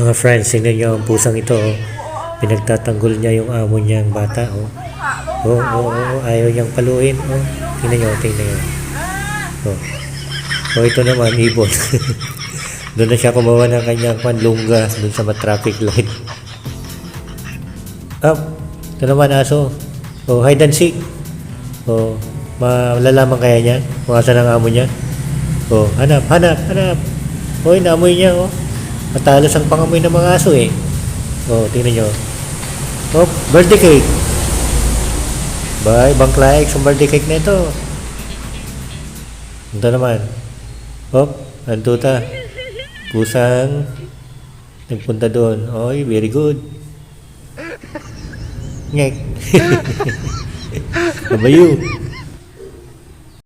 Mga friends, tingnan nyo ang pusang ito. Oh. Pinagtatanggol niya yung amo niyang bata. Oh. Ayaw niyang paluin. Oh. Tingnan nyo. Oh. Oh, ito naman, ibon. Doon na siya kumawa ng kanyang panlungga doon sa traffic light. Ito naman aso. Oh, hide and seek. Oh, malalaman kaya niya kung asan ang amo niya. Oh, hanap. Hoy, naamoy niya, oh. Matalas ang pangamoy ng mga aso, eh. Oh, tingnan nyo. Oh, birthday cake. Ibang klaik sa birthday cake na ito. Ito naman. Oh, antuta. Pusang nagpunta doon. Oy, very good. Ngek. Kabayo.